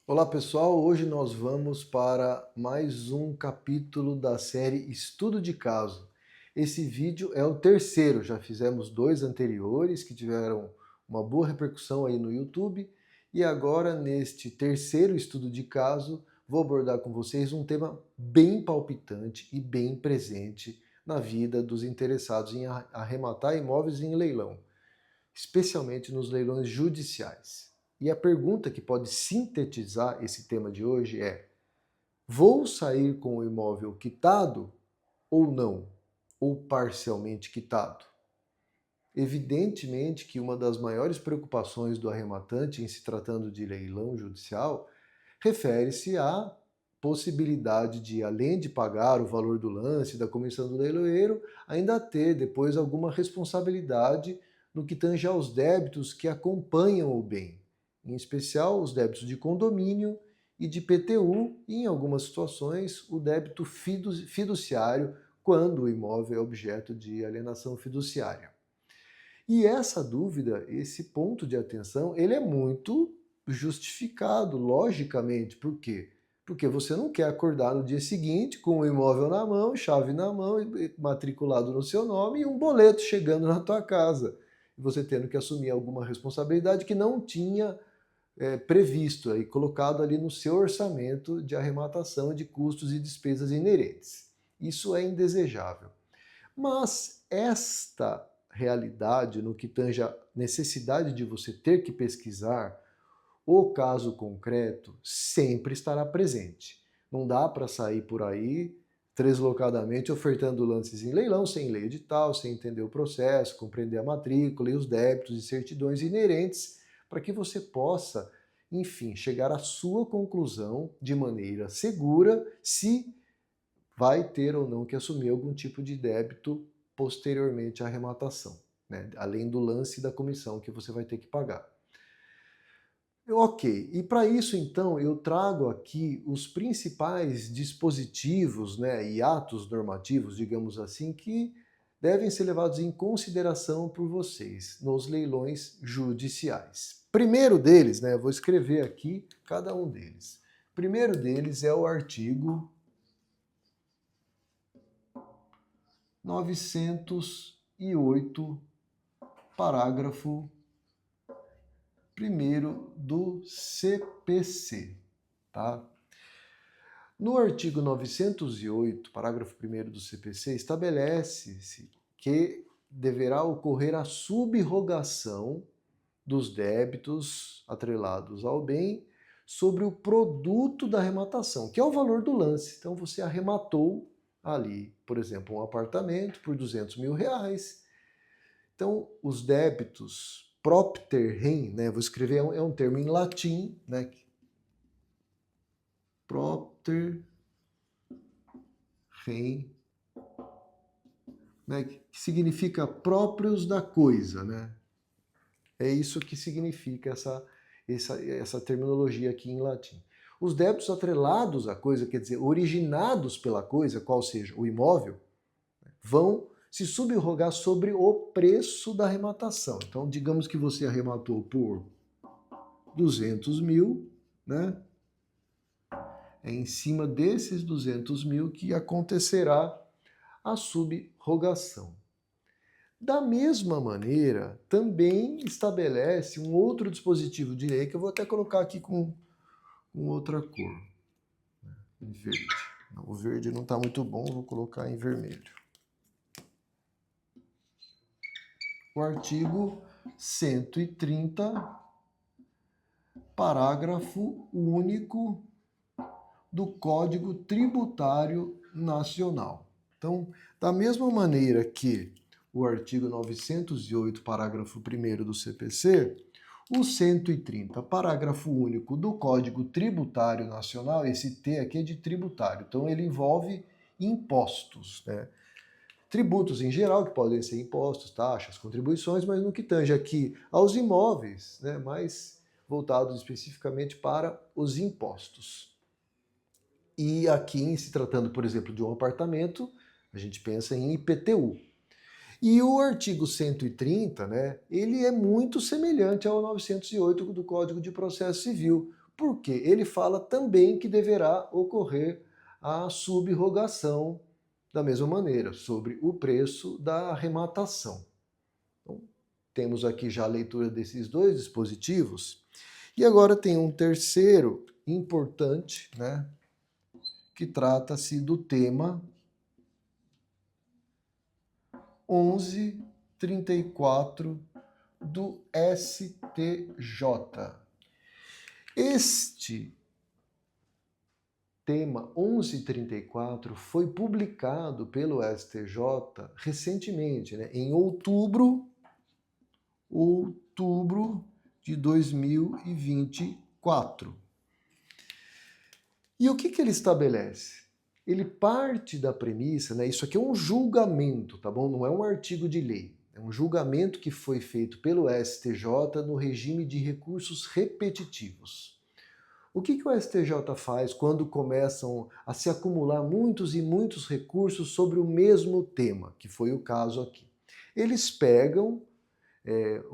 Olá pessoal, hoje nós vamos para mais um capítulo da série Estudo de Caso. Esse vídeo é o terceiro, já fizemos dois anteriores que tiveram uma boa repercussão aí no YouTube e agora neste terceiro estudo de caso vou abordar com vocês um tema bem palpitante e bem presente na vida dos interessados em arrematar imóveis em leilão, especialmente nos leilões judiciais. E a pergunta que pode sintetizar esse tema de hoje é: vou sair com o imóvel quitado ou não? Ou parcialmente quitado? Evidentemente que uma das maiores preocupações do arrematante em se tratando de leilão judicial refere-se à possibilidade de, além de pagar o valor do lance da comissão do leiloeiro, ainda ter depois alguma responsabilidade no que tange aos débitos que acompanham o bem, em especial os débitos de condomínio e de PTU e, em algumas situações, o débito fiduciário quando o imóvel é objeto de alienação fiduciária. E essa dúvida, esse ponto de atenção, ele é muito justificado, logicamente. Por quê? Porque você não quer acordar no dia seguinte com o imóvel na mão, chave na mão, matriculado no seu nome e um boleto chegando na tua casa. E você tendo que assumir alguma responsabilidade que não tinha previsto e colocado ali no seu orçamento de arrematação de custos e despesas inerentes. Isso é indesejável. Mas esta realidade, no que tange a necessidade de você ter que pesquisar o caso concreto, sempre estará presente. Não dá para sair por aí deslocadamente ofertando lances em leilão sem ler edital, sem entender o processo, compreender a matrícula e os débitos e certidões inerentes, para que você possa, enfim, chegar à sua conclusão de maneira segura se vai ter ou não que assumir algum tipo de débito posteriormente à arrematação, né? Além do lance da comissão que você vai ter que pagar. Ok, e para isso então eu trago aqui os principais dispositivos, né, e atos normativos, digamos assim, que devem ser levados em consideração por vocês nos leilões judiciais. Primeiro deles, né, eu vou escrever aqui cada um deles. Primeiro deles é o artigo 908, parágrafo 1º do CPC, tá? No artigo 908, parágrafo 1º do CPC, estabelece-se que deverá ocorrer a subrrogação dos débitos atrelados ao bem sobre o produto da arrematação, que é o valor do lance. Então você arrematou ali, por exemplo, um apartamento por R$ 200.000. Então, os débitos propter rem, né, vou escrever, é um termo em latim, né, propter rem, né, que significa próprios da coisa, né? É isso que significa essa terminologia aqui em latim. Os débitos atrelados à coisa, quer dizer, originados pela coisa, qual seja o imóvel, vão se subrrogar sobre o preço da arrematação. Então, digamos que você arrematou por 200 mil, né? É em cima desses 200 mil que acontecerá a subrogação. Da mesma maneira, também estabelece um outro dispositivo de lei que eu vou até colocar aqui com outra cor, em verde. Não, o verde não está muito bom, vou colocar em vermelho. O artigo 130, parágrafo único do Código Tributário Nacional. Então, da mesma maneira que o artigo 908, parágrafo 1º do CPC, o 130, parágrafo único do Código Tributário Nacional, esse T aqui é de tributário, então ele envolve impostos, né? Tributos em geral, que podem ser impostos, taxas, contribuições, mas no que tange aqui aos imóveis, né, mais voltados especificamente para os impostos. E aqui, em se tratando, por exemplo, de um apartamento, a gente pensa em IPTU. E o artigo 130, né, ele é muito semelhante ao 908 do Código de Processo Civil, Porque ele fala também que deverá ocorrer a subrogação da mesma maneira, sobre o preço da arrematação. Então, temos aqui já a leitura desses dois dispositivos. E agora tem um terceiro importante, né, que trata-se do tema 1134 do STJ. Este tema 1134 foi publicado pelo STJ recentemente, né, em outubro de 2024. E o que ele estabelece? Ele parte da premissa, né, isso aqui é um julgamento, tá bom? Não é um artigo de lei. É um julgamento que foi feito pelo STJ no regime de recursos repetitivos. O que o STJ faz quando começam a se acumular muitos e muitos recursos sobre o mesmo tema, que foi o caso aqui? Eles pegam,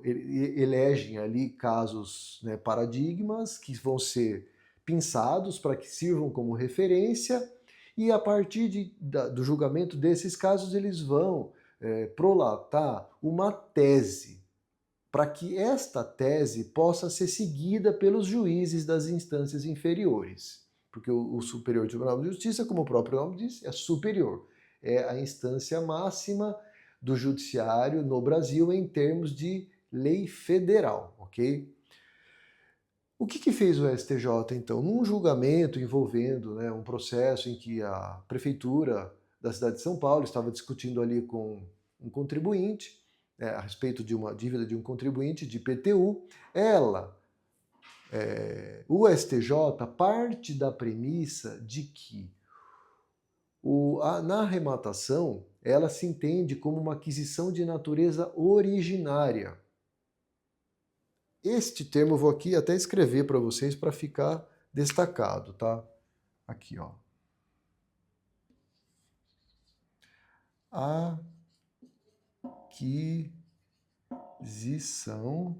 elegem ali casos, né, paradigmas que vão ser pinçados para que sirvam como referência e a partir do julgamento desses casos eles vão prolatar uma tese para que esta tese possa ser seguida pelos juízes das instâncias inferiores. Porque o Superior Tribunal de Justiça, como o próprio nome diz, é superior. É a instância máxima do judiciário no Brasil em termos de lei federal, ok? O que fez o STJ, então? Num julgamento envolvendo, né, um processo em que a prefeitura da cidade de São Paulo estava discutindo ali com um contribuinte, a respeito de uma dívida de um contribuinte de IPTU, o STJ parte da premissa de que na arrematação ela se entende como uma aquisição de natureza originária. Este termo eu vou aqui até escrever para vocês para ficar destacado, tá? Aqui, ó. Aquisição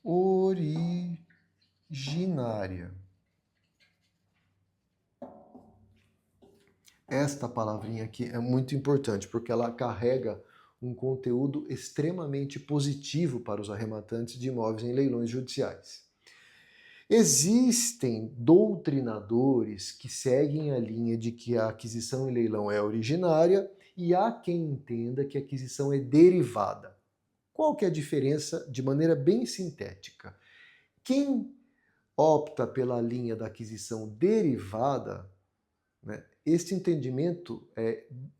originária. Esta palavrinha aqui é muito importante porque ela carrega um conteúdo extremamente positivo para os arrematantes de imóveis em leilões judiciais. Existem doutrinadores que seguem a linha de que a aquisição em leilão é originária e há quem entenda que a aquisição é derivada. Qual que é a diferença de maneira bem sintética? Quem opta pela linha da aquisição derivada, né, este entendimento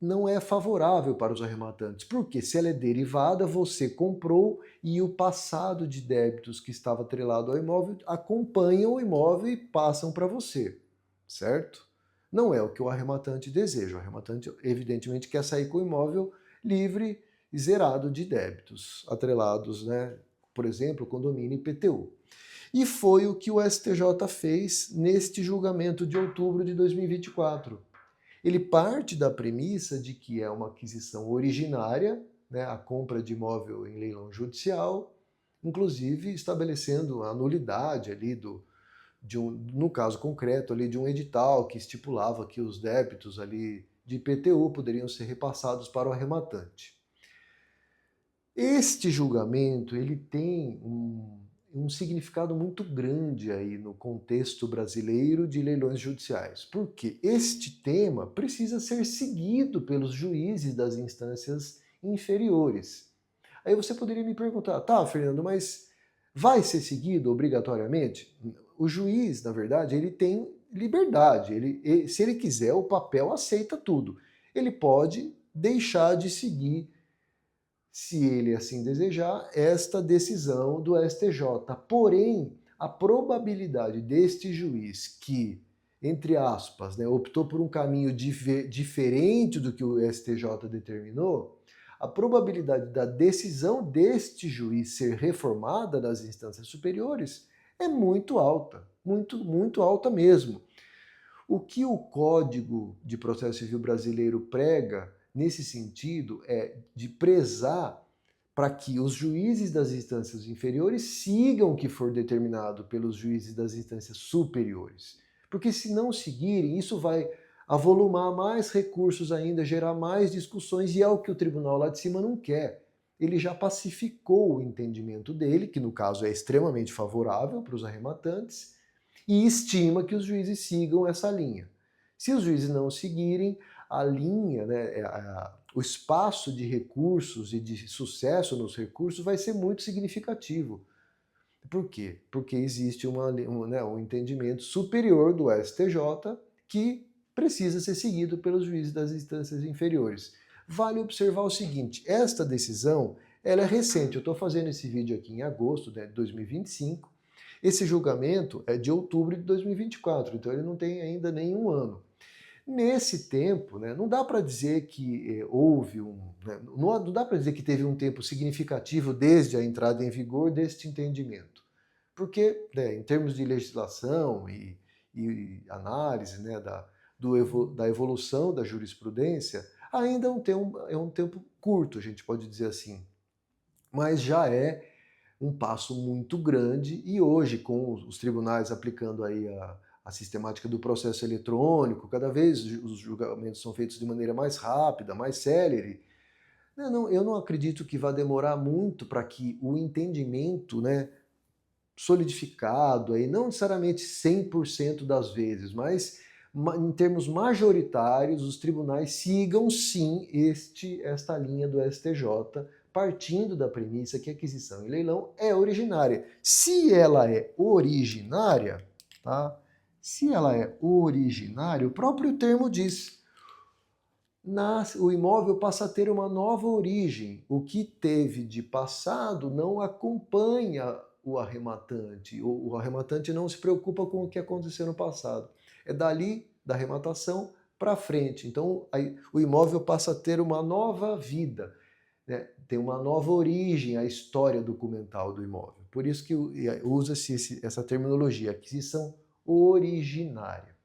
não é favorável para os arrematantes, porque se ela é derivada, você comprou e o passado de débitos que estava atrelado ao imóvel acompanham o imóvel e passam para você, certo? Não é o que o arrematante deseja. O arrematante, evidentemente, quer sair com o imóvel livre e zerado de débitos atrelados, né? Por exemplo, condomínio e IPTU. E foi o que o STJ fez neste julgamento de outubro de 2024. Ele parte da premissa de que é uma aquisição originária, né, a compra de imóvel em leilão judicial, inclusive estabelecendo a nulidade ali no caso concreto ali de um edital que estipulava que os débitos ali de IPTU poderiam ser repassados para o arrematante. Este julgamento ele tem um significado muito grande aí no contexto brasileiro de leilões judiciais, porque este tema precisa ser seguido pelos juízes das instâncias inferiores. Aí você poderia me perguntar, tá, Fernando, mas vai ser seguido obrigatoriamente? O juiz, na verdade, ele tem liberdade, se ele quiser, o papel aceita tudo. Ele pode deixar de seguir, se ele assim desejar, esta decisão do STJ. Porém, a probabilidade deste juiz que, entre aspas, né, optou por um caminho diferente do que o STJ determinou, a probabilidade da decisão deste juiz ser reformada nas instâncias superiores é muito alta, muito alta mesmo. O que o Código de Processo Civil brasileiro prega nesse sentido é de prezar para que os juízes das instâncias inferiores sigam o que for determinado pelos juízes das instâncias superiores. Porque se não seguirem, isso vai avolumar mais recursos ainda, gerar mais discussões, e é o que o tribunal lá de cima não quer. Ele já pacificou o entendimento dele, que no caso é extremamente favorável para os arrematantes, e estima que os juízes sigam essa linha. Se os juízes não seguirem, a linha, né, o espaço de recursos e de sucesso nos recursos vai ser muito significativo. Por quê? Porque existe um entendimento superior do STJ que precisa ser seguido pelos juízes das instâncias inferiores. Vale observar o seguinte, esta decisão ela é recente, eu estou fazendo esse vídeo aqui em agosto, né, de 2025, esse julgamento é de outubro de 2024, então ele não tem ainda nenhum ano. Nesse tempo, né, não dá para dizer que houve não dá para dizer que teve um tempo significativo desde a entrada em vigor deste entendimento. Porque, né, em termos de legislação e análise, né, da evolução da jurisprudência, ainda é um tempo curto, a gente pode dizer assim. Mas já é um passo muito grande, e hoje, com os tribunais aplicando aí a sistemática do processo eletrônico, cada vez os julgamentos são feitos de maneira mais rápida, mais célere. Eu não acredito que vá demorar muito para que o entendimento, né, solidificado, aí, não necessariamente 100% das vezes, mas em termos majoritários, os tribunais sigam sim esta linha do STJ, partindo da premissa que a aquisição e leilão é originária. Se ela é originária, tá? Se ela é originária, o próprio termo diz, o imóvel passa a ter uma nova origem. O que teve de passado não acompanha o arrematante. O arrematante não se preocupa com o que aconteceu no passado. É dali, da arrematação, para frente. Então, aí, o imóvel passa a ter uma nova vida, né? Tem uma nova origem a história documental do imóvel. Por isso que usa-se essa terminologia, aquisição originária.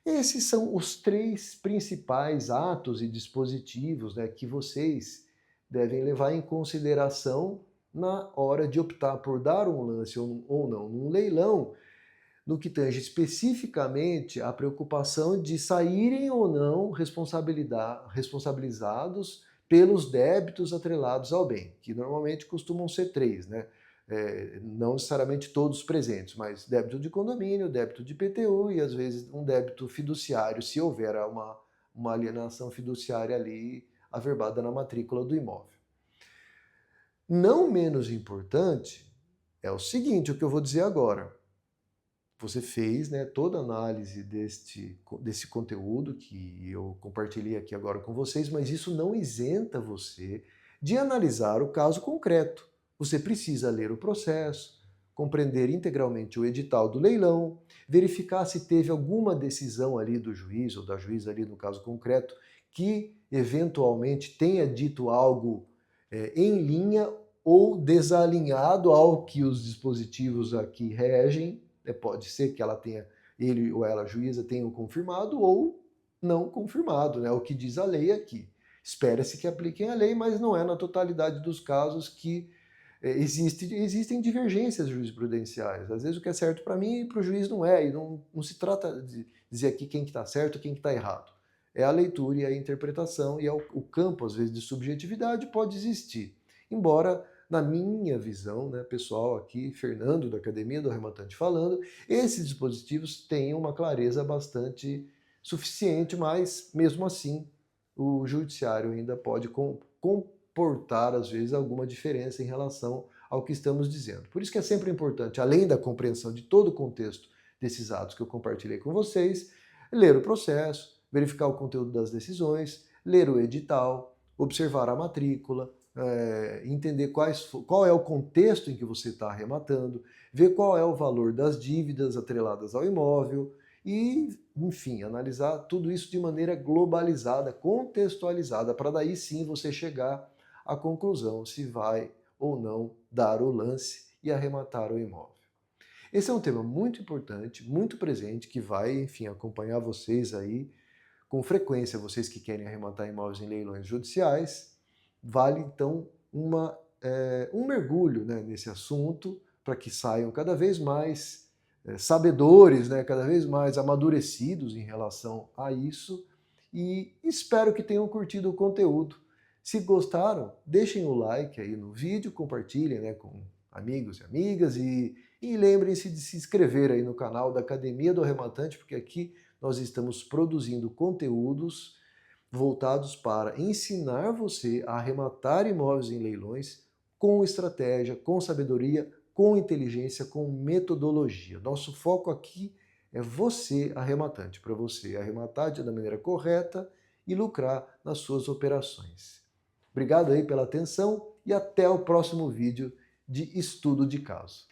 Esses são os três principais atos e dispositivos, né, que vocês devem levar em consideração na hora de optar por dar um lance ou não num leilão, no que tange especificamente a preocupação de saírem ou não responsabilizados pelos débitos atrelados ao bem, que normalmente costumam ser três, né? Não necessariamente todos presentes, mas débito de condomínio, débito de IPTU e às vezes um débito fiduciário, se houver uma alienação fiduciária ali averbada na matrícula do imóvel. Não menos importante é o seguinte, o que eu vou dizer agora. Você fez, né, toda a análise desse conteúdo que eu compartilhei aqui agora com vocês, mas isso não isenta você de analisar o caso concreto. Você precisa ler o processo, compreender integralmente o edital do leilão, verificar se teve alguma decisão ali do juiz ou da juíza ali no caso concreto que eventualmente tenha dito algo em linha ou desalinhado ao que os dispositivos aqui regem. Pode ser que ele ou ela, a juíza, tenham confirmado ou não confirmado, né? O que diz a lei aqui. Espera-se que apliquem a lei, mas não é na totalidade dos casos que existem divergências jurisprudenciais. Às vezes o que é certo para mim e para o juiz não é, e não se trata de dizer aqui quem que está certo e quem que está errado. É a leitura e a interpretação, e o campo, às vezes, de subjetividade pode existir. Embora, na minha visão, né, pessoal, aqui, Fernando, da Academia do Arrematante falando, esses dispositivos têm uma clareza bastante suficiente, mas, mesmo assim, o judiciário ainda pode comportar, às vezes, alguma diferença em relação ao que estamos dizendo. Por isso que é sempre importante, além da compreensão de todo o contexto desses atos que eu compartilhei com vocês, ler o processo, verificar o conteúdo das decisões, ler o edital, observar a matrícula, entender qual é o contexto em que você está arrematando, ver qual é o valor das dívidas atreladas ao imóvel e, enfim, analisar tudo isso de maneira globalizada, contextualizada, para daí sim você chegar à conclusão se vai ou não dar o lance e arrematar o imóvel. Esse é um tema muito importante, muito presente, que vai, enfim, acompanhar vocês aí com frequência, vocês que querem arrematar imóveis em leilões judiciais. Vale, então, um mergulho, né, nesse assunto, para que saiam cada vez mais sabedores, né, cada vez mais amadurecidos em relação a isso, e espero que tenham curtido o conteúdo. Se gostaram, deixem o like aí no vídeo, compartilhem, né, com amigos e amigas, e lembrem-se de se inscrever aí no canal da Academia do Arrematante, porque aqui nós estamos produzindo conteúdos voltados para ensinar você a arrematar imóveis em leilões com estratégia, com sabedoria, com inteligência, com metodologia. Nosso foco aqui é você arrematante, para você arrematar da maneira correta e lucrar nas suas operações. Obrigado aí pela atenção e até o próximo vídeo de estudo de caso.